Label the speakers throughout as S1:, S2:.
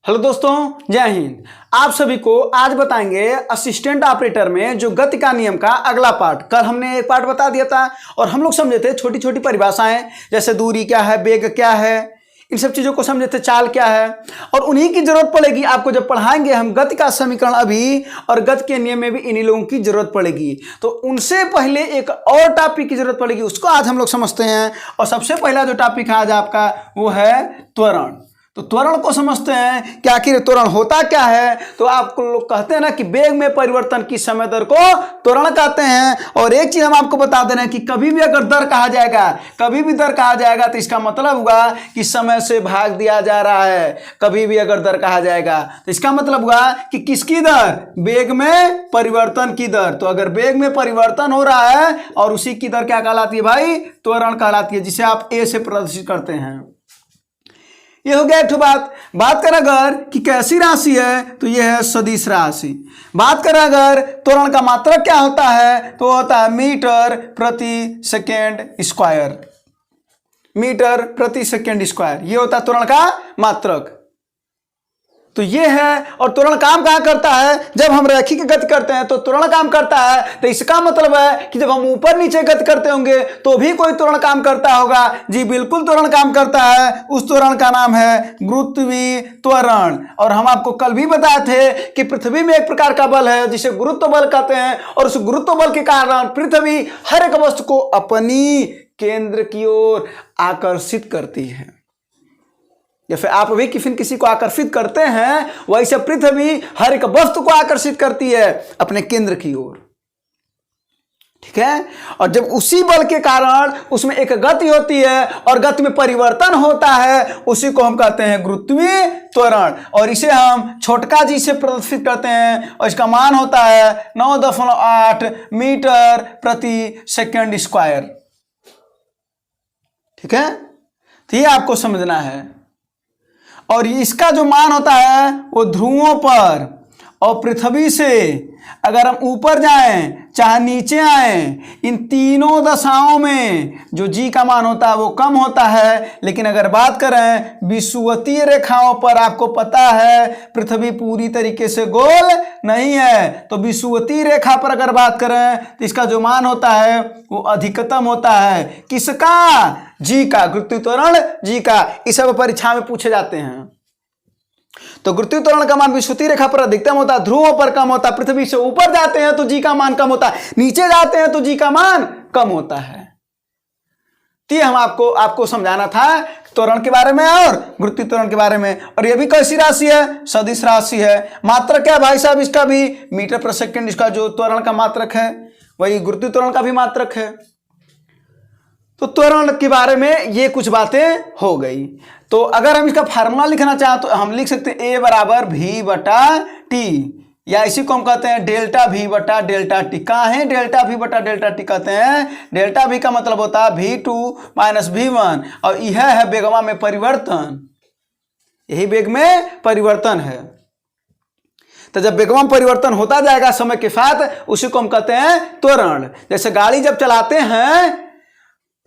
S1: Hello दोस्तों, जय हिंद। आप सभी को आज बताएंगे असिस्टेंट ऑपरेटर में जो गति का नियम का अगला पार्ट। कल हमने एक पार्ट बता दिया था और हम लोग समझे थे छोटी छोटी परिभाषाएं, जैसे दूरी क्या है, वेग क्या है, इन सब चीज़ों को समझे थे, चाल क्या है। और उन्हीं की जरूरत पड़ेगी आपको जब पढ़ाएंगे हम गति का समीकरण अभी, और गति के नियम में भी इन्हीं लोगों की जरूरत पड़ेगी। तो उनसे पहले एक और टॉपिक की जरूरत पड़ेगी, उसको आज हम लोग समझते हैं। और सबसे पहला जो टॉपिक है आज आपका वो है त्वरण। तो त्वरण को समझते हैं कि आखिर त्वरण होता क्या है। तो आपको लोग कहते हैं ना कि वेग में परिवर्तन की समय दर को त्वरण कहते हैं। और एक चीज हम आपको बता दे रहे हैं कि कभी भी अगर दर कहा जाएगा, कभी भी दर कहा जाएगा तो इसका मतलब होगा कि समय से भाग दिया जा रहा है। कभी भी अगर दर कहा जाएगा तो इसका मतलब होगा कि किसकी दर, वेग में परिवर्तन की दर। तो अगर वेग में परिवर्तन हो रहा है और उसी की दर क्या कहलाती है भाई, त्वरण कहलाती है, जिसे आप ए से प्रदर्शित करते हैं। ये हो गया एक बात करें अगर कि कैसी राशि है तो ये है सदिश राशि। बात करें अगर त्वरण का मात्रक क्या होता है तो होता है मीटर प्रति सेकेंड स्क्वायर। मीटर प्रति सेकेंड स्क्वायर ये होता है त्वरण का मात्रक। तो ये है। और त्वरण काम कहाँ करता है, जब हम रैखिक गति करते हैं तो त्वरण काम करता है। तो इसका मतलब है कि जब हम ऊपर नीचे गति करते होंगे तो भी कोई त्वरण काम करता होगा। जी बिल्कुल त्वरण काम करता है। उस त्वरण का नाम है गुरुत्वीय त्वरण। और हम आपको कल भी बताए थे कि पृथ्वी में एक प्रकार का बल है जिसे गुरुत्व बल कहते हैं। और उस गुरुत्व बल के कारण पृथ्वी हर एक वस्तु को अपनी केंद्र की ओर आकर्षित करती है। जैसे आप भी किसी को आकर्षित करते हैं, वैसे पृथ्वी हर एक वस्तु को आकर्षित करती है अपने केंद्र की ओर। ठीक है। और जब उसी बल के कारण उसमें एक गति होती है और गति में परिवर्तन होता है, उसी को हम कहते हैं गुरुत्वीय त्वरण। और इसे हम छोटका जी से प्रदर्शित करते हैं और इसका मान होता है 9.8 मीटर प्रति सेकेंड स्क्वायर। ठीक है। तो ये आपको समझना है। और इसका जो मान होता है वो ध्रुवों पर और पृथ्वी से अगर हम ऊपर जाएं चाहे नीचे आएं, इन तीनों दशाओं में जो जी का मान होता है वो कम होता है। लेकिन अगर बात करें विषुवतीय रेखाओं पर, आपको पता है पृथ्वी पूरी तरीके से गोल नहीं है, तो विषुवतीय रेखा पर अगर बात करें तो इसका जो मान होता है वो अधिकतम होता है। किसका, जी का, गुरुत्वीय त्वरण जी का। इस सब परीक्षा में पूछे जाते हैं। तो गुरुत्वीय त्वरण का मान विषुवतीय रेखा पर अधिकतम होता है, ध्रुवों पर कम होता है। पृथ्वी से ऊपर जाते हैं तो जी का मान कम होता है, नीचे जाते हैं तो जी का मान कम होता है। तो हम आपको समझाना था त्वरण के बारे में और गुरुत्वीय त्वरण के बारे में। और ये भी कैसी राशि है, सदिश राशि है। मात्रक क्या भाई साहब, इसका भी मीटर प्रति सेकेंड। इसका जो त्वरण का मात्रक है वही गुरुत्वीय त्वरण का भी मात्रक है। तो त्वरण के बारे में ये कुछ बातें हो गई। तो अगर हम इसका फार्मूला लिखना चाहें तो हम लिख सकते हैं ए बराबर वी बटा टी, या इसी को हम कहते हैं डेल्टा वी बटा डेल्टा टी। कहाँ है डेल्टा वी बटा डेल्टा टी, कहते हैं डेल्टा वी का मतलब होता है V2 माइनस V1। और यह है वेगमा में परिवर्तन, यही वेग में परिवर्तन है। तो जब वेगमा में परिवर्तन होता जाएगा समय के साथ, उसी को हम कहते हैं त्वरण। जैसे गाड़ी जब चलाते हैं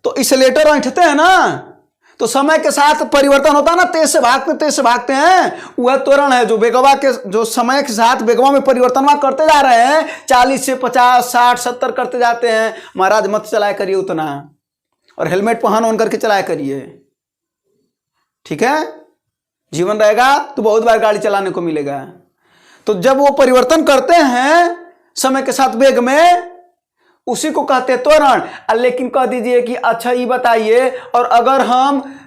S1: तो एक्सीलरेटर ऐंठते हैं ना, तो समय के साथ परिवर्तन होता है ना, तेज से भागते हैं, वह त्वरण है। जो वेगवा के, जो समय के साथ वेगवा में परिवर्तन करते जा रहे हैं, 40 से 50 60 70 करते जाते हैं। महाराज मत चलाया करिए उतना, और हेलमेट पहन करके चलाया करिए। ठीक है, जीवन रहेगा तो बहुत बार गाड़ी चलाने को मिलेगा। तो जब वो परिवर्तन करते हैं समय के साथ वेग में, उसी को कहते हैं त्वरण। लेकिन कह दीजिए कि अच्छा ये बताइए, और अगर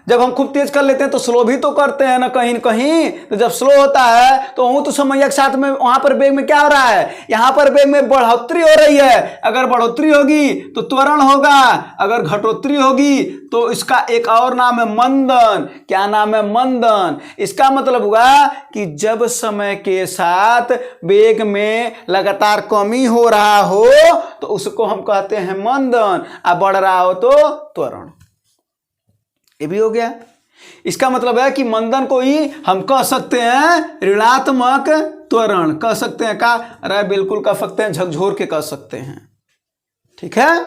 S1: जब हम खूब तेज कर लेते हैं तो स्लो भी तो करते हैं ना कहीं न कहीं। तो जब स्लो होता है तो वो तो समय के साथ में वहां पर वेग में क्या हो रहा है, यहाँ पर वेग में बढ़ोतरी हो रही है। अगर बढ़ोतरी होगी तो त्वरण होगा, अगर घटोतरी होगी तो इसका एक और नाम है मंदन। क्या नाम है, मंदन। इसका मतलब हुआ कि जब समय के साथ वेग में लगातार कमी हो रहा हो तो उसको हम कहते हैं मंदन, और बढ़ रहा हो तो त्वरण। ये भी हो गया। इसका मतलब है कि मंदन को ही हम कह सकते हैं ऋणात्मक त्वरण कह सकते हैं। का, अरे बिल्कुल कह सकते हैं, झकझोर के कह सकते हैं। ठीक है।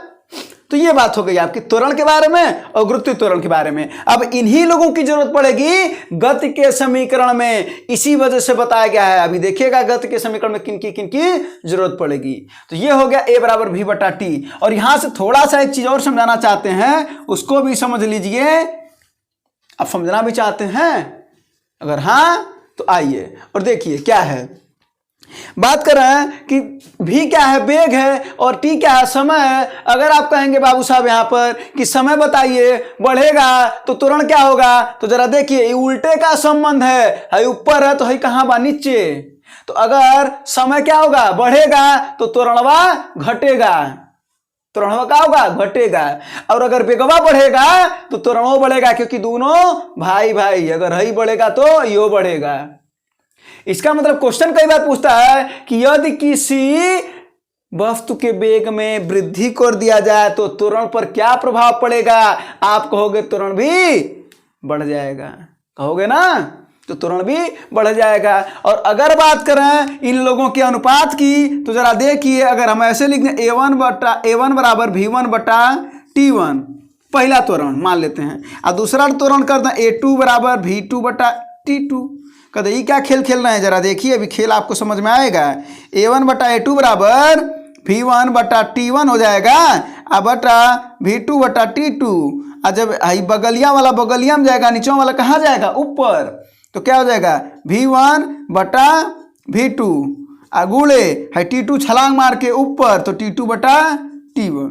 S1: तो ये बात हो गई आपकी त्वरण के बारे में और गुरुत्वीय त्वरण के बारे में। अब इन्हीं लोगों की जरूरत पड़ेगी गति के समीकरण में, इसी वजह से बताया गया है। अभी देखिएगा गति के समीकरण में किन की जरूरत पड़ेगी। तो ये हो गया a बराबर v बटा टी। और यहां से थोड़ा सा एक चीज और समझाना चाहते हैं, उसको भी समझ लीजिए। आप समझना भी चाहते हैं? अगर हाँ तो आइए और देखिए क्या है। बात कर रहे हैं कि v क्या है, वेग है, और t क्या है, समय है। अगर आप कहेंगे बाबू साहब यहाँ पर कि समय बताइए, बढ़ेगा तो त्वरण क्या होगा, तो जरा देखिए ये उल्टे का संबंध है ऊपर है तो है कहाँ बा, नीचे। तो अगर समय क्या होगा, बढ़ेगा, तो त्वरणवा घटेगा, त्वरणवा क्या होगा, घटेगा। और अगर वेगवा बढ़ेगा तो त्वरणवा बढ़ेगा, क्योंकि दोनों भाई भाई, अगर हई बढ़ेगा तो यो बढ़ेगा। इसका मतलब क्वेश्चन कई बार पूछता है कि यदि किसी वस्तु के वेग में वृद्धि कर दिया जाए तो त्वरण पर क्या प्रभाव पड़ेगा। आप कहोगे त्वरण भी बढ़ जाएगा, कहोगे ना, तो त्वरण भी बढ़ जाएगा। और अगर बात करें इन लोगों के अनुपात की, तो जरा देखिए, अगर हम ऐसे लिख दें a1 बराबर v1 बटा t1, पहला त्वरण मान लेते हैं, और दूसरा त्वरण कर दें a2 बराबर v2 बटा t2। कहते ये क्या खेल खेल रहे हैं, जरा देखिए, अभी खेल आपको समझ में आएगा। a1 बटा a2 बराबर v1 बटा t1 हो जाएगा, अब बटा v2 बटा t2। और जब बगलिया वाला बगलिया में जाएगा, नीचों वाला कहाँ जाएगा, ऊपर, तो क्या हो जाएगा v1 बटा v2, गुणे है t2 छलांग मार के ऊपर, तो t2 बटा t1।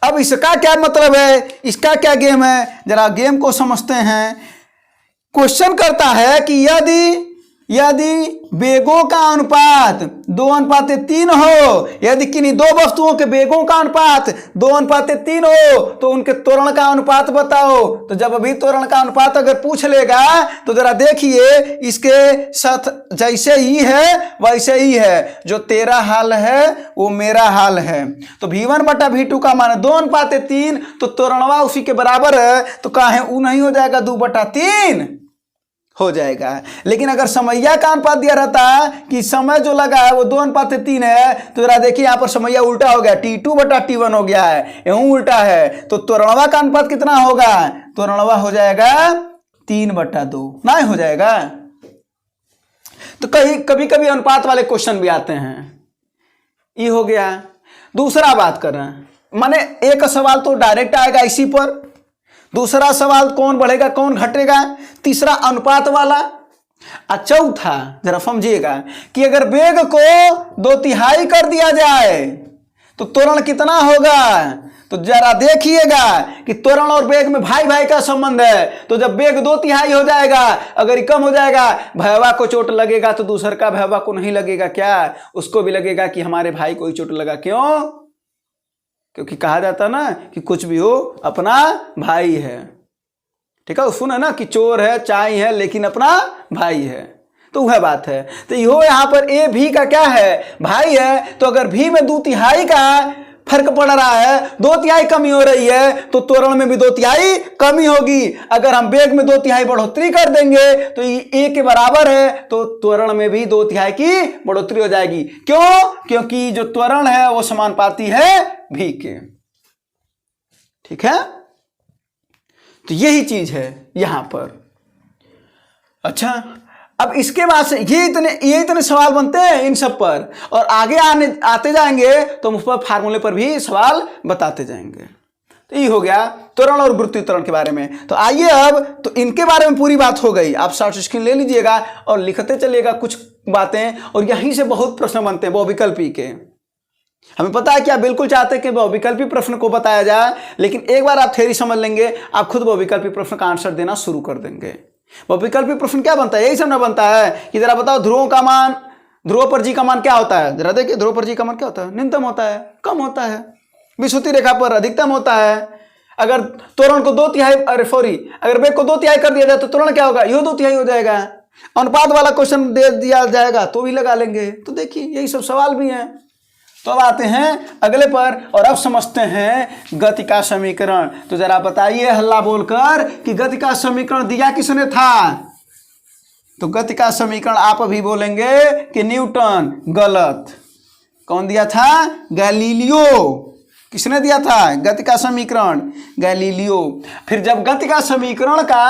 S1: अब इसका क्या मतलब है, इसका क्या गेम है, जरा गेम को समझते हैं। क्वेश्चन करता है कि यदि वेगों का अनुपात 2:3 हो, यदि किन्हीं दो वस्तुओं के वेगों का अनुपात 2:3 हो, तो उनके त्वरण का अनुपात बताओ। तो जब अभी त्वरण का अनुपात अगर पूछ लेगा तो जरा देखिए, इसके साथ जैसे ही है वैसे ही है, जो तेरा हाल है वो मेरा हाल है। तो v1 बटा v2 का मान 2:3, तो त्वरणवा उसी के बराबर है, तो कहा है वो नहीं हो जाएगा, 2/3 हो जाएगा। लेकिन अगर समैया का अनुपात दिया रहता कि समय जो लगा है वो 2:3 है, तो जरा देखिए यहाँ पर समैया उल्टा हो गया, t2 बटा t1 हो गया है, यूं उल्टा है, तो त्वरणवा का अनुपात कितना होगा, त्वरणवा हो जाएगा 3/2, ना हो जाएगा। तो कभी कभी अनुपात वाले क्वेश्चन भी आते हैं। ये हो गया। दूसरा बात कर रहे हैं, माने एक सवाल तो डायरेक्ट आएगा इसी पर, दूसरा सवाल कौन बढ़ेगा कौन घटेगा, तीसरा अनुपात वाला, और चौथा जरा समझिएगा कि अगर वेग को 2/3 कर दिया जाए तो त्वरण कितना होगा। तो जरा देखिएगा कि त्वरण और वेग में भाई भाई का संबंध है। तो जब वेग 2/3 हो जाएगा, अगर ये कम हो जाएगा, भैया को चोट लगेगा तो दूसर का भैया को नहीं लगेगा क्या, उसको भी लगेगा कि हमारे भाई को ही चोट लगा। क्यों? क्योंकि कहा जाता ना कि कुछ भी हो अपना भाई है। ठीक है, सुना ना कि चोर है चाय है लेकिन अपना भाई है, तो वह बात है। तो यो यहाँ पर ए भी का क्या है, भाई है। तो अगर भी में 2/3 का फर्क पड़ रहा है, 2/3 कमी हो रही है, तो त्वरण में भी 2/3 कमी होगी। अगर हम वेग में 2/3 बढ़ोतरी कर देंगे तो ये ए के बराबर है, तो त्वरण में भी 2/3 की बढ़ोतरी हो जाएगी। क्यों? क्योंकि जो त्वरण है वो समानुपाती है भी के। ठीक है, तो यही चीज है यहां पर। अच्छा, अब इसके बाद से ये इतने सवाल बनते हैं इन सब पर, और आगे आते जाएंगे तो हम उस पर फार्मूले पर भी सवाल बताते जाएंगे। तो ये हो गया त्वरण और गुरुत्वीय त्वरण के बारे में। तो आइए अब तो इनके बारे में पूरी बात हो गई। आप शॉर्ट स्क्रीन ले लीजिएगा और लिखते चलिएगा कुछ बातें, और यहीं से बहुत प्रश्न बनते हैं बहुविकल्पी के। हमें पता है कि आप बिल्कुल चाहते हैं कि बहुविकल्पी प्रश्न को बताया जाए, लेकिन एक बार आप थ्योरी समझ लेंगे, आप खुद बहुविकल्पी प्रश्न का आंसर देना शुरू कर देंगे। बहुविकल्पी प्रश्न क्या बनता है, यही सब ना बनता है कि जरा बताओ ध्रुवों का मान, ध्रुव पर जी का मान क्या होता है। जरा देखिए, ध्रुव पर जी का मान क्या होता है, न्यूनतम होता है, कम होता है, विषुवती रेखा पर अधिकतम होता है। अगर त्वरण को 2/3 अगर वेग को 2/3 कर दिया जाए तो त्वरण क्या होगा, यो 2/3 हो जाएगा। अनुपात वाला क्वेश्चन दे दिया जाएगा तो भी लगा लेंगे। तो देखिए यही सब सवाल भी हैं। तो अब आते हैं अगले पर, और अब समझते हैं गति का समीकरण। तो जरा बताइए हल्ला बोलकर कि गति का समीकरण दिया किसने था। तो गति का समीकरण आप अभी बोलेंगे कि न्यूटन। गलत। कौन दिया था, गैलीलियो। किसने दिया था गति का समीकरण? गैलीलियो। फिर जब गति का समीकरण का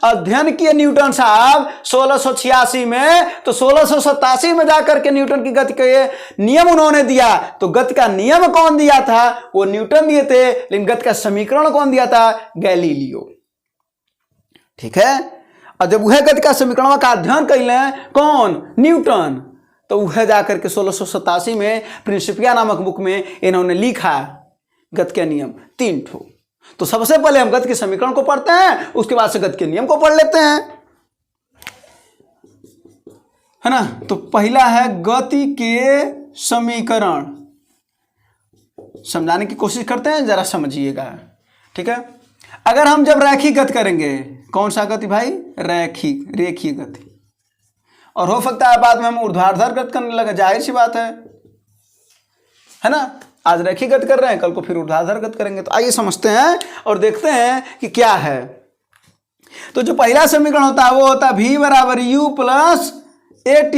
S1: अध्ययन किए न्यूटन साहब 1686 में, तो 1687 में जाकर के न्यूटन की गति के नियम उन्होंने दिया। तो गति का नियम कौन दिया था? वो न्यूटन दिए थे, लेकिन गति का समीकरण कौन दिया था? गैलीलियो। ठीक है। और जब वह गति का समीकरण का अध्ययन कैले कौन? न्यूटन। तो वह जाकर के 1687 में प्रिंसिपिया नामक बुक में इन्होंने लिखा गति के नियम 3 ठो। तो सबसे पहले हम गति के समीकरण को पढ़ते हैं, उसके बाद से गति के नियम को पढ़ लेते हैं, है ना। तो पहला है गति के समीकरण। समझाने की कोशिश करते हैं, जरा समझिएगा। ठीक है। अगर हम जब रैखिक गति करेंगे, कौन सा गति भाई? रेखीय गति। और हो सकता है बाद में हम ऊर्ध्वाधर गति करने लगे, जाहिर सी बात है ना। आज रैखिक गति कर रहे हैं, कल को फिर ऊर्ध्वाधर गति करेंगे। तो आइए समझते हैं और देखते हैं कि क्या है। तो जो पहला समीकरण होता है वो होता है v बराबर u प्लस at।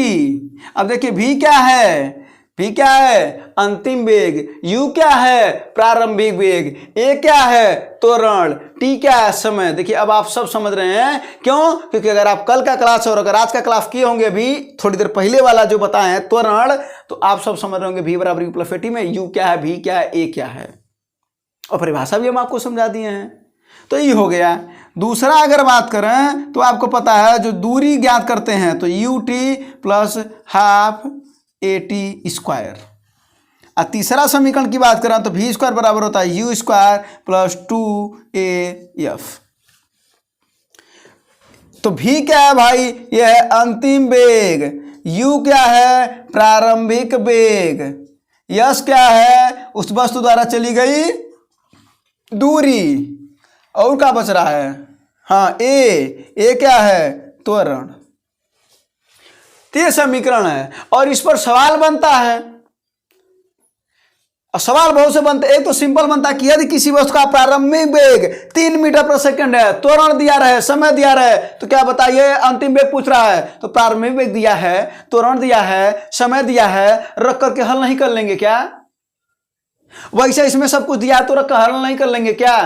S1: अब देखिए v क्या है? v क्या है? अंतिम वेग। u क्या है? प्रारंभिक वेग। a क्या है? त्वरण। t क्या है? समय। देखिए अब आप सब समझ रहे हैं, क्यों? क्योंकि अगर आप कल का क्लास और अगर आज का क्लास किए होंगे भी थोड़ी देर पहले वाला जो बताए हैं त्वरण, तो आप सब समझ रहे होंगे v बराबर u प्लस at में u क्या है, v क्या है, a क्या है, और परिभाषा भी हम आपको समझा दिए हैं। तो ये हो गया। दूसरा अगर बात करें तो आपको पता है जो दूरी ज्ञात करते हैं तो ut plus half at square. और तीसरा समीकरण की बात करें तो v स्क्वायर बराबर होता है u स्क्वायर प्लस 2af। तो v क्या है भाई? यह है अंतिम वेग। u क्या है? प्रारंभिक वेग। यश क्या है? उस वस्तु द्वारा चली गई दूरी। और क्या बच रहा है? हाँ a क्या है? त्वरण। ये समीकरण है और इस पर सवाल बनता है। और सवाल बहुत से बनते। एक तो सिंपल बनता है कि यदि किसी वस्तु का प्रारंभिक वेग 3 मीटर प्रति सेकंड है, त्वरण दिया रहे, समय दिया रहे, तो क्या बताइए? अंतिम वेग पूछ रहा है, तो प्रारंभिक वेग दिया है, त्वरण दिया है, समय दिया है, रख करके हल नहीं कर लेंगे क्या? वैसे इसमें सब कुछ दिया है तो रख कर हल नहीं कर लेंगे क्या?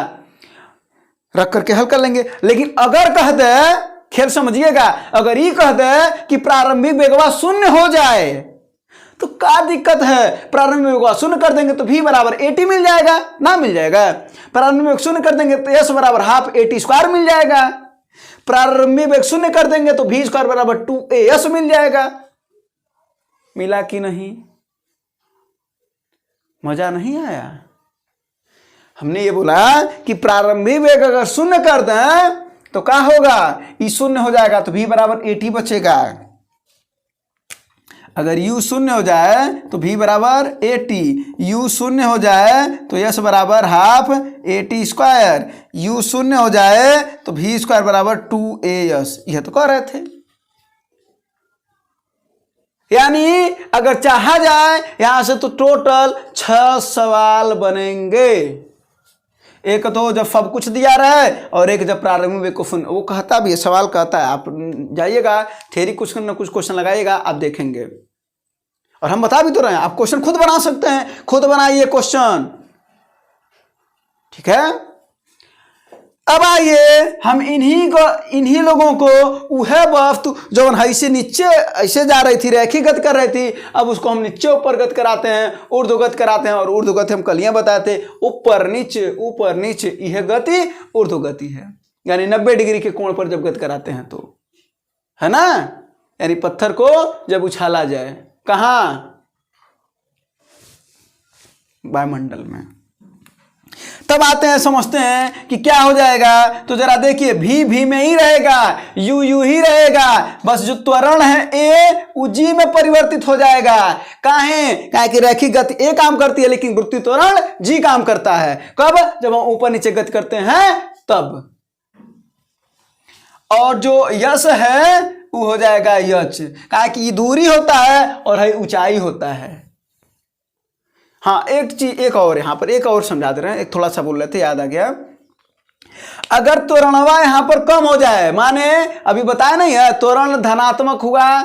S1: रख करके हल कर लेंगे। लेकिन अगर कह दे, खेल समझिएगा, अगर ये कह दे कि प्रारंभिक वेगवा 0 हो जाए तो क्या दिक्कत है? प्रारंभिक वेगवा 0 कर देंगे तो v बराबर at मिल जाएगा ना? मिल जाएगा। प्रारंभिक वेग 0 कर देंगे तो s बराबर हाफ at स्क्वायर मिल जाएगा। प्रारंभिक वेग 0 कर देंगे तो v स्क्वायर बराबर 2as मिल जाएगा। मिला कि नहीं? मजा नहीं आया? हमने ये बोला कि प्रारंभिक वेग अगर 0 कर दें तो क्या होगा? ई 0 हो जाएगा तो v बराबर at बचेगा। अगर u 0 हो जाए तो v बराबर at, u 0 हो जाए तो s बराबर हाफ at स्क्वायर, u 0 हो जाए तो v स्क्वायर बराबर 2as। यह तो कह रहे थे। यानी अगर चाहा जाए यहां से तो टोटल 6 सवाल बनेंगे। एक तो जब सब कुछ दिया रहे और एक जब प्रारंभिक वेग को वो कहता भी है, सवाल कहता है। आप जाइएगा थ्योरी कुछ न कुछ क्वेश्चन लगाइएगा, आप देखेंगे। और हम बता भी तो रहे हैं, आप क्वेश्चन खुद बना सकते हैं, खुद बनाइए क्वेश्चन। ठीक है। अब आइए हम इन्हीं लोगों को वह वस्तु जो ऐसे नीचे ऐसे जा रही थी, रैखिक गति कर रही थी, अब उसको हम नीचे ऊपर गति कराते हैं, ऊर्ध्वगति कराते हैं। और ऊर्ध्वगति हम कल बताते, ऊपर नीचे यह गति ऊर्ध्वगति है। यानी 90 डिग्री के कोण पर जब गति कराते हैं तो, है ना। यानी पत्थर को जब उछाला जाए, कहाँ? वायुमंडल में। तब आते हैं, समझते हैं कि क्या हो जाएगा। तो जरा देखिए, v में ही रहेगा, u ही रहेगा, बस जो त्वरण है a वो g में परिवर्तित हो जाएगा। काहे कि रैखिक गति a काम करती है लेकिन वृत्तीय त्वरण g काम करता है। कब? जब हम ऊपर नीचे गति करते हैं तब। और जो यश है वो हो जाएगा यच, कहा कि ये दूरी होता है और है ऊंचाई होता है। हाँ, एक चीज एक और यहां पर एक और समझा दे रहे हैं, एक थोड़ा सा बोल रहे थे, याद आ गया। अगर त्वरणवा यहां पर कम हो जाए, माने अभी बताया नहीं है, त्वरण धनात्मक हुआ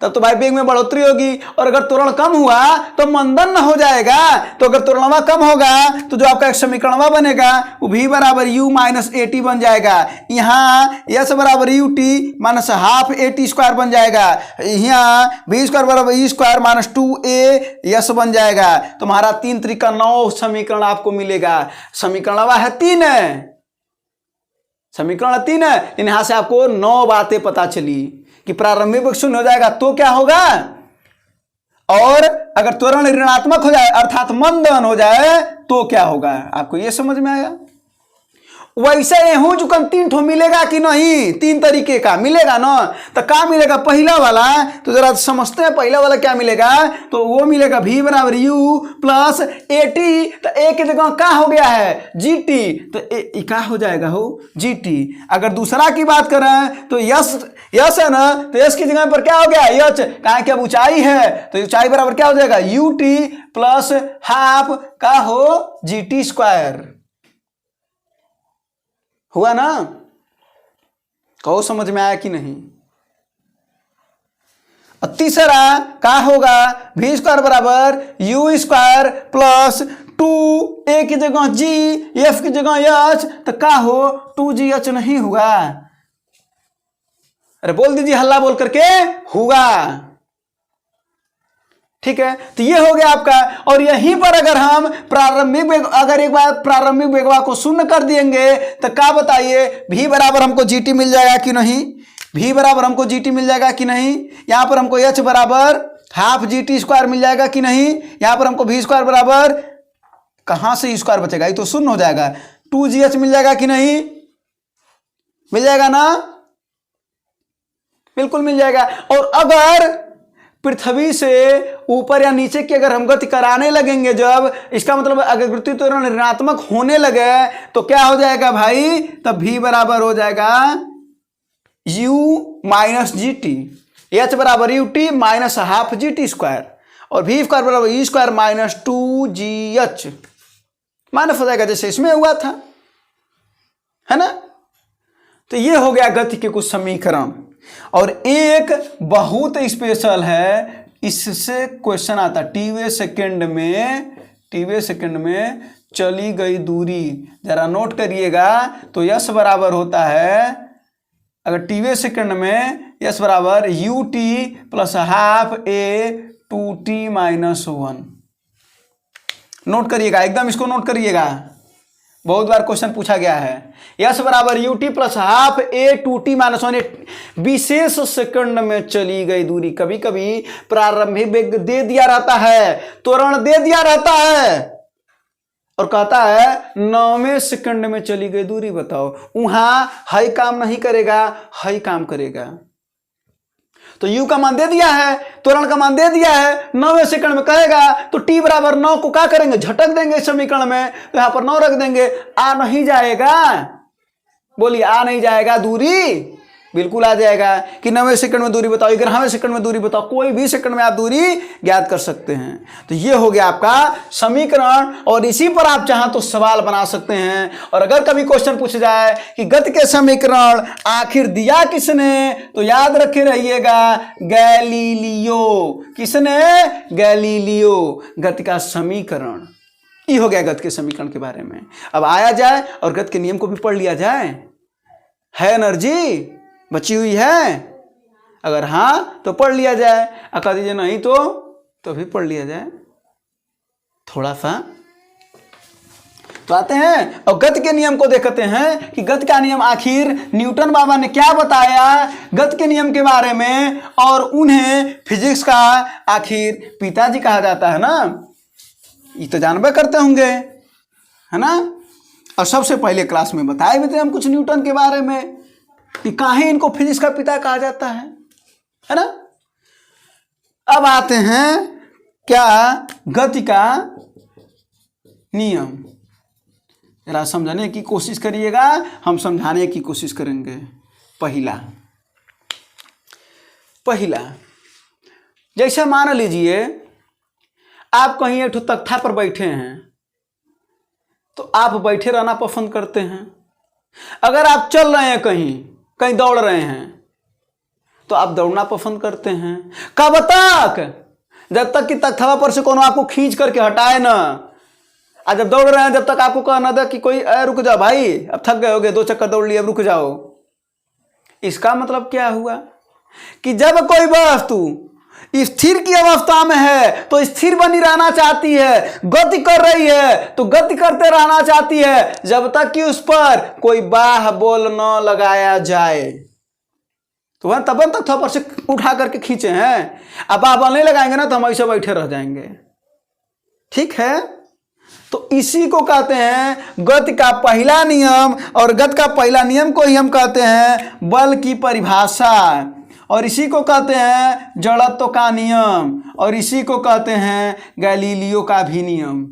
S1: तब तो भाई वेग में बढ़ोतरी होगी। और अगर त्वरण कम हुआ तो मंदन न हो जाएगा। तो अगर त्वरणवा कम होगा तो जो आपका एक समीकरणवा बनेगा वो v बराबर u माइनस ए टी बन जाएगा। यहाँ s बराबर u t minus half A T square बन जाएगा। यहाँ v स्क्वायर बराबर e square minus 2a s बन जाएगा। तुम्हारा 3 तरीका 9 समीकरण आपको मिलेगा। समीकरणवा है 3 समीकरण 3 है। यहाँ से आपको 9 बातें पता चली कि प्रारंभिक वेग शून्य हो जाएगा तो क्या होगा, और अगर त्वरण ऋणात्मक हो जाए अर्थात मंदन हो जाए तो क्या होगा। आपको यह समझ में आया। वैसे यहूं चुकन 3 ठो मिलेगा कि नहीं, 3 तरीके का मिलेगा ना। तो क्या मिलेगा पहला वाला, तो जरा समझते हैं पहला वाला क्या मिलेगा। तो वो मिलेगा v बराबर u प्लस ए टी। तो ए की जगह क्या हो गया है जी टी, तो ए क्या हो जाएगा हो जी टी। अगर दूसरा की बात करें तो यस है ना, तो यस की जगह पर क्या हो गया यच, कहा कि अब ऊंचाई है तो ऊंचाई बराबर क्या हो जाएगा यू टी प्लस हाफ का हो जी टी स्क्वायर। हुआ ना, कहो समझ में आया कि नहीं। और तीसरा क्या होगा v स्क्वायर बराबर यू स्क्वायर प्लस 2a की जगह g f की जगह h, तो क्या हो 2gh नहीं हुआ। अरे बोल दीजिए हल्ला बोल करके, हुआ। ठीक है, तो ये हो गया आपका। और यहीं पर अगर हम प्रारंभिक वेग, अगर एक बार प्रारंभिक वेगवा को शून्य कर देंगे तो क्या बताइए v बराबर हमको जीटी मिल जाएगा कि नहीं, v बराबर हमको जीटी मिल जाएगा कि नहीं। यहां पर हमको h बराबर हाफ जीटी स्क्वायर मिल जाएगा कि नहीं। यहां पर हमको v स्क्वायर बराबर कहां से स्क्वायर बचेगा, ये तो शून्य हो जाएगा, 2gh मिल जाएगा कि नहीं, मिल जाएगा ना, बिल्कुल मिल जाएगा। और अगर पृथ्वी से ऊपर या नीचे की अगर हम गति कराने लगेंगे जब, इसका मतलब अगर गुरुत्वीय त्वरण ऋणात्मक होने लगे तो क्या हो जाएगा भाई, तब v बराबर हो जाएगा u minus g t, h बराबर u t minus half g t square, और v स्क्वायर बराबर e square minus 2gh minus हो जाएगा जैसे इसमें हुआ था, है ना। तो ये हो गया गति के कुछ समीकरण। और एक बहुत स्पेशल है, इससे क्वेश्चन आता टीवे सेकंड में चली गई दूरी, जरा नोट करिएगा। तो यस बराबर होता है, अगर टीवे सेकंड में यस बराबर u t plus half a 2t minus 1। Note करिएगा, एकदम इसको नोट करिएगा, बहुत बार क्वेश्चन पूछा गया है। यस बराबर u t plus half a 2t minus 1। विशेष सेकंड में चली गई दूरी, कभी कभी प्रारंभिक वेग दे दिया रहता है, त्वरण दे दिया रहता है और कहता है 9वें सेकंड में चली गई दूरी बताओ, वहां हाई काम नहीं करेगा, हाई काम करेगा। तो u का मान दे दिया है, त्वरण का मान दे दिया है, 9वें सेकंड में कहेगा तो t बराबर 9 को क्या करेंगे, झटक देंगे समीकरण में, तो यहां पर 9 रख देंगे, आ नहीं जाएगा, बोलिए आ नहीं जाएगा दूरी, बिल्कुल आ जाएगा। कि 9वें सेकंड में दूरी बताओ, 11वें सेकंड में दूरी बताओ, कोई भी सेकंड में आप दूरी ज्ञात कर सकते हैं। तो ये हो गया आपका समीकरण, और इसी पर आप चाहें तो सवाल बना सकते हैं। और अगर कभी क्वेश्चन पूछ जाए कि गति के समीकरण आखिर दिया किसने, तो याद रखे रहिएगा गैलीलियो। किसने, गैलीलियो। गति का समीकरण ये हो गया गति के समीकरण के बारे में। अब आया जाए और गति के नियम को भी पढ़ लिया जाए। है एनर्जी बची हुई है, अगर हाँ तो पढ़ लिया जाए, कह दीजिए नहीं तो भी पढ़ लिया जाए थोड़ा सा। तो आते हैं और गति के नियम को देखते हैं कि गति का नियम आखिर न्यूटन बाबा ने क्या बताया गति के नियम के बारे में, और उन्हें फिजिक्स का आखिर पिताजी कहा जाता है ना, ये तो जानबे करते होंगे, है ना। और सबसे पहले क्लास में बताए भी थे हम कुछ न्यूटन के बारे में कि काहे इनको फिजिक्स का पिता कहा जाता है ना। अब आते हैं क्या गति का नियम, जरा समझाने की कोशिश करिएगा, हम समझाने की कोशिश करेंगे। पहला जैसे मान लीजिए आप कहीं एक तख्ता पर बैठे हैं, तो आप बैठे रहना पसंद करते हैं। अगर आप चल रहे हैं, कहीं दौड़ रहे हैं, तो आप दौड़ना पसंद करते हैं। कब तक? जब तक कि तख्ता पर से कोनो आपको खींच करके हटाए ना। आज जब दौड़ रहे हैं, जब तक आपको कहना था कि कोई रुक जाओ भाई, अब थक गए होगे, 2 चक्कर दौड़ लिए, अब रुक जाओ। इसका मतलब क्या हुआ कि जब कोई वस्तु स्थिर की अवस्था में है तो स्थिर बनी रहना चाहती है, गति कर रही है तो गति करते रहना चाहती है, जब तक कि उस पर कोई बाह बल न लगाया जाए। तो वह तब तक थप्पड़ से उठा करके खींचे हैं। अब बाह बल नहीं लगाएंगे ना तो हम ऐसे बैठे रह जाएंगे। ठीक है, तो इसी को कहते हैं गति का पहला नियम, और गति का पहला नियम को ही हम कहते हैं बल की परिभाषा, और इसी को कहते हैं जड़त्व का नियम, और इसी को कहते हैं गैलीलियो का भी नियम।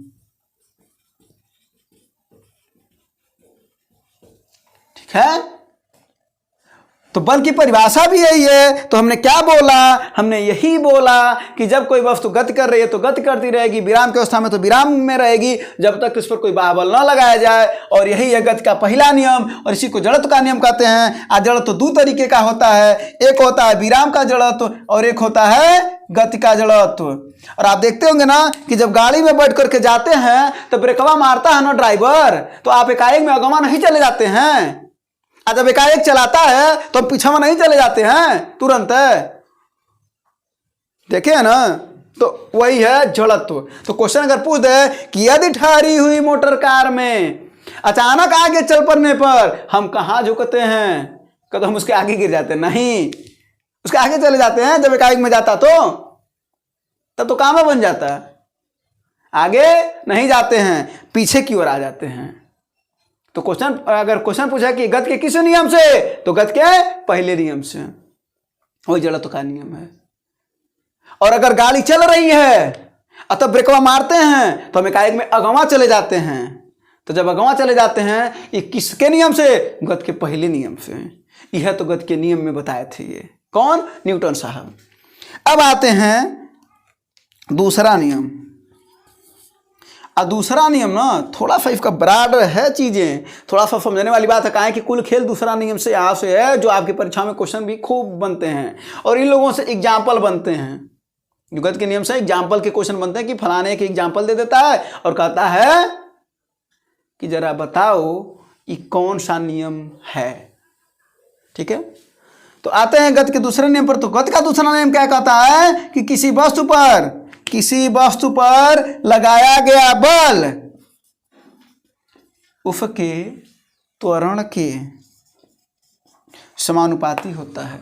S1: ठीक है, तो बल की परिभाषा भी यही है। तो हमने क्या बोला? हमने यही बोला कि जब कोई वस्तु गति कर रही है तो गति करती रहेगी, विराम की अवस्था में तो विराम में रहेगी, जब तक उस पर कोई बाहुबल न लगाया जाए। और यही है गति का पहला नियम, और इसी को जड़त्व का नियम कहते हैं। आज जड़त्व 2 तरीके का होता है, एक होता है विराम का जड़त्व और एक होता है गति का जड़त्व। और आप देखते होंगे ना कि जब गाड़ी में बैठ करके जाते हैं तो ब्रेकवा मारता है ना ड्राइवर, तो आप एकाएक में अगवा नहीं चले जाते हैं। जब एकाएक चलाता है तो हम पीछे में नहीं चले जाते हैं तुरंत। देखे ना, तो वही है जड़त्व। तो क्वेश्चन अगर पूछ दे कि यदि ठहरी हुई मोटर कार में अचानक आगे चल पड़ने पर हम कहाँ झुकते हैं? कदम हम उसके आगे गिर जाते हैं? नहीं, उसके आगे चले जाते हैं। जब एकाएक में जाता तो तब तो काम बन जाता है, आगे नहीं जाते हैं, पीछे की ओर आ जाते हैं। तो क्वेश्चन अगर क्वेश्चन पूछा कि गति के किस नियम से, तो गति के पहले नियम से, वही जड़त्व का नियम है। और अगर गाड़ी चल रही है तब ब्रेकवा मारते हैं तो हम एकाएक में अगवा चले जाते हैं। तो जब अगवा चले जाते हैं, ये किसके नियम से? गति के पहले नियम से। यह तो गति के नियम में बताए थे ये कौन? न्यूटन साहब। अब आते हैं दूसरा नियम। दूसरा नियम ना थोड़ा सा इसका ब्रॉड है, चीजें थोड़ा सा समझने वाली बात है। कहा है कि कुल खेल दूसरा नियम से यहाँ से है, जो आपकी परीक्षा में क्वेश्चन भी खूब बनते हैं और इन लोगों से एग्जाम्पल बनते हैं। गति के नियम से एग्जाम्पल के क्वेश्चन बनते हैं कि फलाने के एग्जाम्पल दे देता है और कहता है कि जरा बताओ ये कौन सा नियम है। ठीक है, तो आते हैं गति के दूसरे नियम पर। तो गति का दूसरा नियम क्या कहता है कि किसी वस्तु पर लगाया गया बल उसके त्वरण के समानुपाती होता है।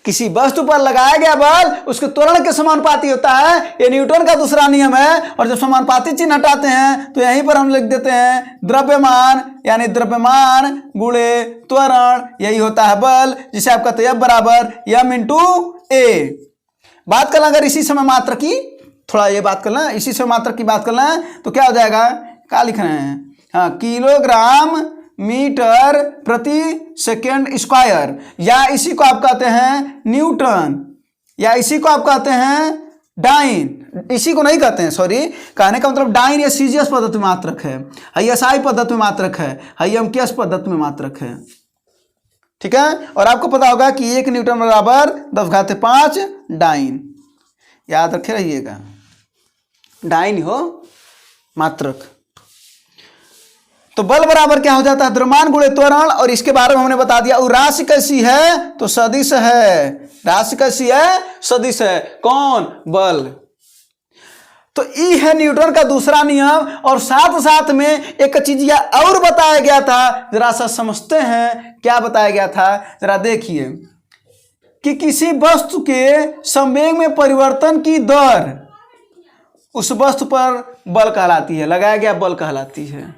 S1: किसी वस्तु पर लगाया गया बल उसके त्वरण के समानुपाती होता है। ये न्यूटन का दूसरा नियम है। और जब समानुपाती चिन्ह हटाते हैं तो यहीं पर हम लिख देते हैं द्रव्यमान, यानी द्रव्यमान गुणे त्वरण, यही होता है बल, जिसे आप कहते हैं F बराबर m इंटू ए। बात करना अगर इसी समय मात्र की, थोड़ा ये बात करना, इसी समय मात्र की बात करना है तो क्या हो जाएगा? क्या लिख रहे हैं? हाँ, किलोग्राम मीटर प्रति सेकेंड स्क्वायर, या इसी को आप कहते हैं न्यूटन, या इसी को आप कहते हैं डाइन। इसी को नहीं कहते हैं, सॉरी, कहने का मतलब डाइन या सीजीएस पद्धति में मात्रक है, एसआई पद्धति में मात्रक है, एमकेएस पद्धति में मात्रक है। ठीक है, और आपको पता होगा कि 1 न्यूटन बराबर 10⁵ डाइन, याद रखे रहिएगा, डाइन हो मात्रक। तो बल बराबर क्या हो जाता है? द्रव्यमान गुणे त्वरण। और इसके बारे में हमने बता दिया। और राशि कैसी है? तो सदिश है। राशि कैसी है? सदिश है। कौन? बल। तो ई है न्यूटन का दूसरा नियम। और साथ साथ में एक चीज यह और बताया गया था, जरा सा समझते हैं क्या बताया गया था, जरा देखिए कि किसी वस्तु के संवेग में परिवर्तन की दर उस वस्तु पर बल कहलाती है, लगाया गया बल कहलाती है।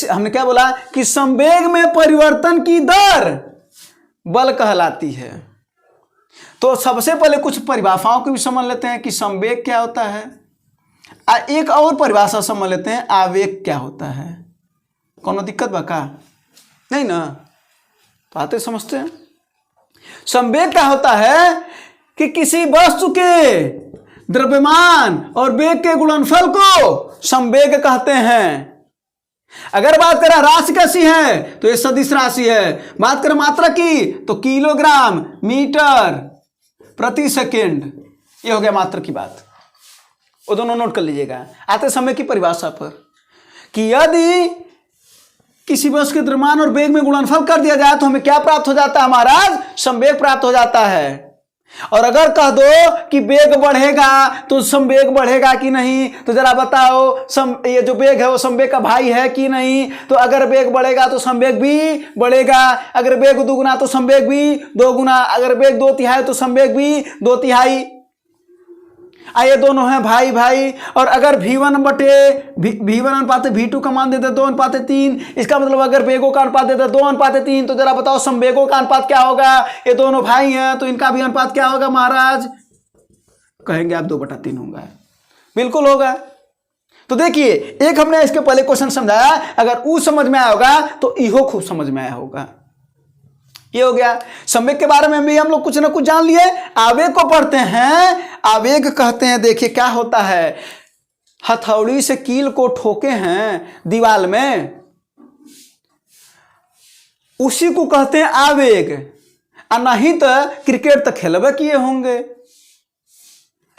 S1: हमने क्या बोला कि संवेग में परिवर्तन की दर बल कहलाती है। तो सबसे पहले कुछ परिभाषाओं को भी समझ लेते हैं कि संवेग क्या होता है। एक और परिभाषा समझ लेते हैं, आवेग क्या होता है। कोनो दिक्कत बा का? नहीं ना, तो आते समझते हैं। संवेग क्या होता है कि किसी वस्तु के द्रव्यमान और वेग के गुणनफल को संवेग कहते हैं। अगर बात करें राशि कैसी है तो ये सदिश राशि है। बात करें मात्रा की तो किलोग्राम मीटर प्रति सेकेंड, ये हो गया मात्रा की बात। वो दोनों नोट कर लीजिएगा। आते समय की परिभाषा पर कि यदि किसी वस्तु के द्रव्यमान और वेग में गुणनफल कर दिया जाए तो हमें क्या प्राप्त हो जाता है महाराज? संवेग प्राप्त हो जाता है। और अगर कह दो कि वेग बढ़ेगा तो संवेग बढ़ेगा कि नहीं, तो जरा बताओ ये जो वेग है वो संवेग का भाई है कि नहीं? तो अगर वेग बढ़ेगा तो संवेग भी बढ़ेगा, अगर वेग दुगुना तो संवेग भी दोगुना, अगर वेग 2/3 तो संवेग भी 2/3। ये दोनों हैं भाई भाई। और अगर V1 अनुपात V2 का मान देते 2:3, इसका मतलब अगर वेगों का अनुपात देते 2:3, तो जरा बताओ संवेगों का अनुपात क्या होगा? ये दोनों भाई हैं तो इनका भी अनुपात क्या होगा महाराज? कहेंगे आप 2/3 होगा। बिल्कुल होगा। तो देखिए, एक हमने इसके पहले क्वेश्चन समझाया, अगर वो समझ में आया होगा तो इहो खूब समझ में आया होगा। ये हो गया। संवेग के बारे में भी हम लोग कुछ ना कुछ जान लिए। आवेग को पढ़ते हैं। आवेग कहते हैं, देखिए क्या होता है, हथौड़ी से कील को ठोके हैं दीवाल में, उसी को कहते हैं आवेग। नहीं तो क्रिकेट तो खेलबे किए होंगे,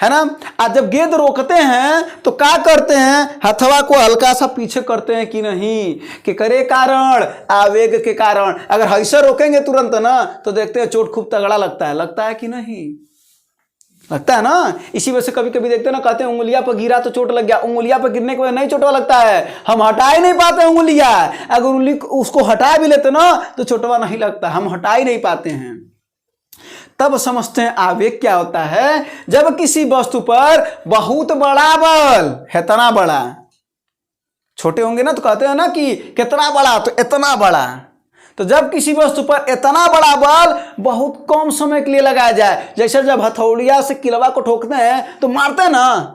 S1: है ना? आज जब गेंद रोकते हैं तो क्या करते हैं? हथवा को हल्का सा पीछे करते हैं कि नहीं? कि करे कारण आवेग के कारण। अगर ऐसे रोकेंगे तुरंत ना तो देखते हैं चोट खूब तगड़ा लगता है कि नहीं? लगता है ना। इसी वजह से कभी कभी देखते हैं ना, कहते हैं उंगलियां पर गिरा तो चोट लग गया। उंगलियां पर गिरने के वजह नहीं चोटवा लगता है, हम हटा ही नहीं पाते उंगलियां। अगर उंगली उसको हटा भी लेते ना तो चोटवा नहीं लगता, हम हटा ही नहीं पाते हैं। तब समझते हैं आवेग क्या होता है। जब किसी वस्तु पर बहुत बड़ा बल है, इतना बड़ा, छोटे होंगे ना तो कहते हैं ना कि कितना बड़ा, तो इतना बड़ा। तो जब किसी वस्तु पर इतना बड़ा बल बहुत कम समय के लिए लगाया जाए, जैसे जब हथौड़िया से किलवा को ठोकते हैं तो मारते हैं ना,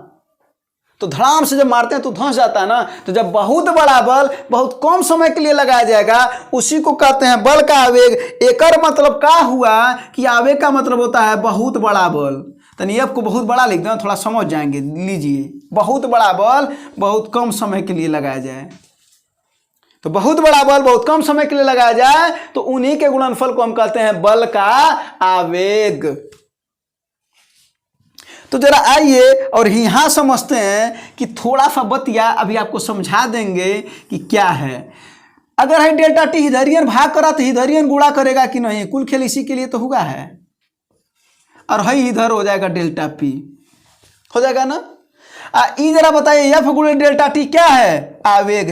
S1: तो धड़ाम से जब मारते हैं तो धंस जाता है ना। तो जब बहुत बड़ा बल बहुत कम समय के लिए लगाया जाएगा, उसी को कहते हैं बल का आवेग। एकर मतलब क्या हुआ कि आवेग का मतलब होता है बहुत बड़ा बल। तनी आपको बहुत बड़ा लिख दें, थोड़ा समझ जाएंगे। लीजिए, बहुत बड़ा बल बहुत कम समय के लिए लगाया जाए, तो बहुत बड़ा बल बहुत कम समय के लिए लगाया जाए तो उन्हीं के गुणनफल को हम कहते हैं बल का आवेग। तो जरा आइए और यहां समझते हैं कि थोड़ा सा बतिया अभी आपको समझा देंगे कि क्या है। अगर है डेल्टा टी हिधरियन भाग करा तो हिधरियन गुणा करेगा कि नहीं? कुल खेल इसी के लिए तो हुआ है। और है इधर हो जाएगा डेल्टा पी, हो जाएगा ना। ई जरा बताइए, एफ गुणे डेल्टा टी क्या है? आवेग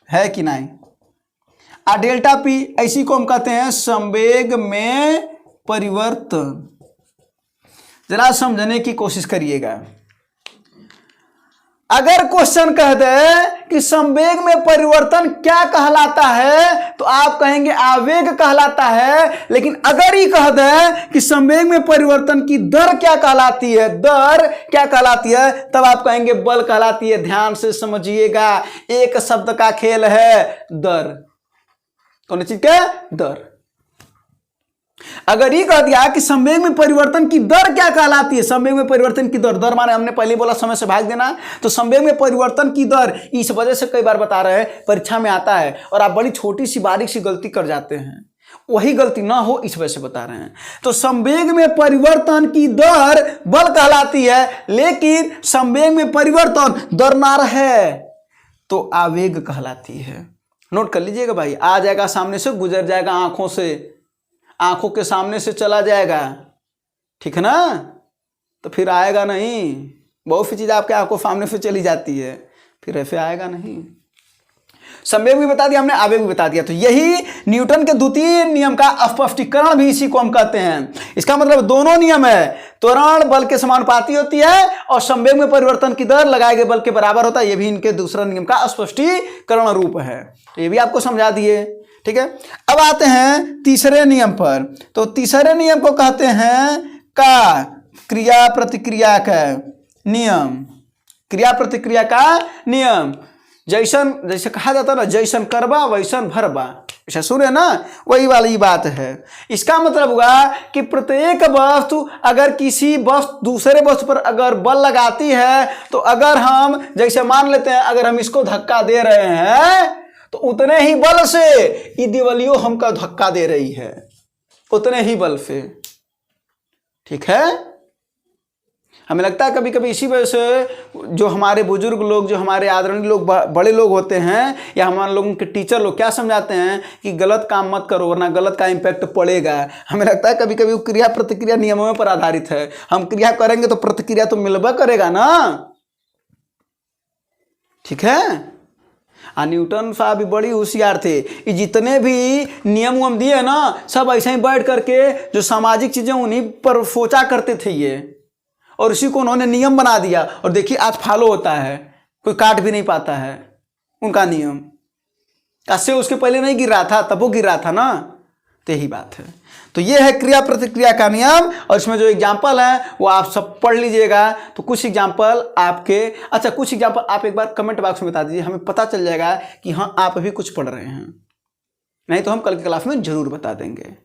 S1: है कि नहीं? डेल्टा पी ऐसी को हम कहते हैं संवेग में परिवर्तन। जरा समझने की कोशिश करिएगा। अगर क्वेश्चन कह दे कि संवेग में परिवर्तन क्या कहलाता है तो आप कहेंगे आवेग कहलाता है। लेकिन अगर ही कह दे कि संवेग में परिवर्तन की दर क्या कहलाती है, दर क्या कहलाती है, तब आप कहेंगे बल कहलाती है। ध्यान से समझिएगा, एक शब्द का खेल है दर। कौन चीज का? दर। अगर ये कह दिया कि संवेग में परिवर्तन की दर क्या कहलाती है, संवेग में परिवर्तन की दर, दर माने हमने पहले बोला समय से भाग देना, तो संवेग में परिवर्तन की दर इस वजह से कई बार बता रहे हैं परीक्षा में आता है और आप बड़ी छोटी सी बारीक सी गलती कर जाते हैं, वही गलती ना हो इस वजह से बता रहे हैं। तो संवेग में परिवर्तन की दर बल कहलाती है, लेकिन संवेग में परिवर्तन दर ना रहे तो आवेग कहलाती है। नोट कर लीजिएगा भाई। आ जाएगा सामने से, गुजर जाएगा आंखों से, आंखों के सामने से चला जाएगा, ठीक है ना, तो फिर आएगा नहीं। बहुत सी चीज आपके आंखों सामने से चली जाती है, फिर ऐसे आएगा नहीं। संवेग भी बता दिया हमने, आवेग भी बता दिया। तो यही न्यूटन के द्वितीय नियम का स्पष्टीकरण भी इसी को हम कहते हैं। इसका मतलब दोनों नियम है, त्वरण बल के समानुपाती होती है और संवेग में परिवर्तन की दर लगाए गए बल के बराबर होता है। यह भी इनके दूसरा नियम का स्पष्टीकरण रूप है। तो ये भी आपको समझा दिए, ठीक है। अब आते हैं तीसरे नियम पर। तो तीसरे नियम को कहते हैं का क्रिया प्रतिक्रिया का नियम। क्रिया प्रतिक्रिया का नियम। जैसन, जैसे कहा जाता है ना, जैसन करबा वैसन भरबा, ऐसा सुने ना, वही वाली बात है। इसका मतलब हुआ कि प्रत्येक वस्तु अगर किसी वस्तु दूसरे वस्तु पर अगर बल लगाती है, तो अगर हम जैसे मान लेते हैं अगर हम इसको धक्का दे रहे हैं तो उतने ही बल से ये दिवालियों हमको धक्का दे रही है, उतने ही बल से। ठीक है, हमें लगता है कभी कभी इसी वजह से जो हमारे बुजुर्ग लोग, जो हमारे आदरणीय लोग, बड़े लोग होते हैं, या हमारे लोगों के टीचर लोग क्या समझाते हैं कि गलत काम मत करो वरना गलत का इम्पैक्ट पड़ेगा। हमें लगता है कभी कभी वो क्रिया प्रतिक्रिया नियमों पर आधारित है, हम क्रिया करेंगे तो प्रतिक्रिया तो मिलबा करेगा ना। ठीक है, न्यूटन साहब भी बड़ी होशियार थे, ये जितने भी नियम उम दिए ना, सब ऐसे ही बैठ करके जो सामाजिक चीजें उन्हीं पर सोचा करते थे ये, और इसी को उन्होंने नियम बना दिया। और देखिए आज फॉलो होता है, कोई काट भी नहीं पाता है उनका नियम। इससे उसके पहले नहीं गिर रहा था, तब वो गिर रहा था ना, तो यही बात है। तो ये है क्रिया प्रतिक्रिया का नियम, और इसमें जो एग्जाम्पल है वो आप सब पढ़ लीजिएगा। तो कुछ एग्जाम्पल आपके, अच्छा कुछ एग्जाम्पल आप एक बार कमेंट बॉक्स में बता दीजिए, हमें पता चल जाएगा कि हाँ आप भी कुछ पढ़ रहे हैं, नहीं तो हम कल की क्लास में जरूर बता देंगे।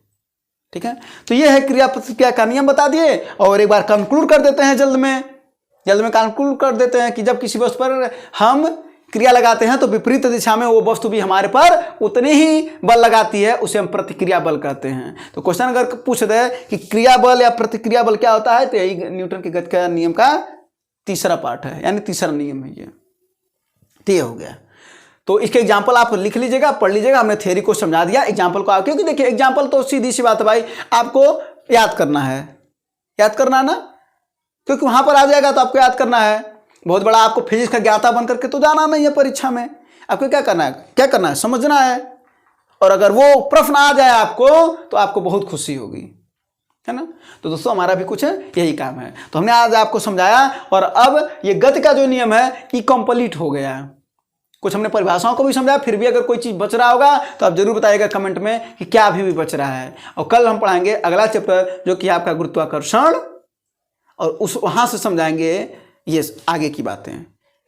S1: ठीक है, तो ये है क्रिया प्रतिक्रिया का नियम बता दिए, और एक बार कंक्लूड कर देते हैं जल्द में कंक्लूड कर देते हैं कि जब किसी वस्तु पर हम क्रिया लगाते हैं तो विपरीत दिशा में वो वस्तु भी हमारे पर उतनी ही बल लगाती है, उसे हम प्रतिक्रिया बल कहते हैं। तो क्वेश्चन अगर पूछ दे कि क्रिया बल या प्रतिक्रिया बल क्या होता है, तो यही न्यूटन के गति का नियम का तीसरा पार्ट है, यानी तीसरा नियम है ये हो गया। तो इसके एग्जाम्पल आप लिख लीजिएगा, पढ़ लीजिएगा, हमने थ्योरी को समझा दिया, एग्जाम्पल को क्योंकि देखिए एग्जाम्पल तो सीधी सी बात है भाई, आपको याद करना ना, क्योंकि वहां पर आ जाएगा तो आपको याद करना है। बहुत बड़ा आपको फिजिक्स का ज्ञाता बन करके तो जाना नहीं है परीक्षा में, आपको क्या करना है, समझना है। और अगर वो प्रश्न आ जाए आपको तो आपको बहुत खुशी होगी, है ना। तो दोस्तों हमारा भी कुछ यही काम है, तो हमने आज आपको समझाया, और अब ये गति का जो नियम है ये कंप्लीट हो गया है। कुछ हमने परिभाषाओं को भी समझाया, फिर भी अगर कोई चीज़ बच रहा होगा तो आप जरूर बताइएगा कमेंट में कि क्या अभी भी बच रहा है। और कल हम पढ़ाएंगे अगला चैप्टर जो कि आपका गुरुत्वाकर्षण, और उस वहाँ से समझाएंगे ये आगे की बातें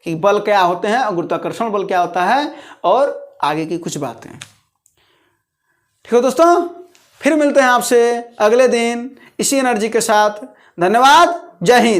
S1: कि बल क्या होते हैं और गुरुत्वाकर्षण बल क्या होता है, और आगे की कुछ बातें। ठीक है दोस्तों, फिर मिलते हैं आपसे अगले दिन इसी एनर्जी के साथ। धन्यवाद, जय हिंद।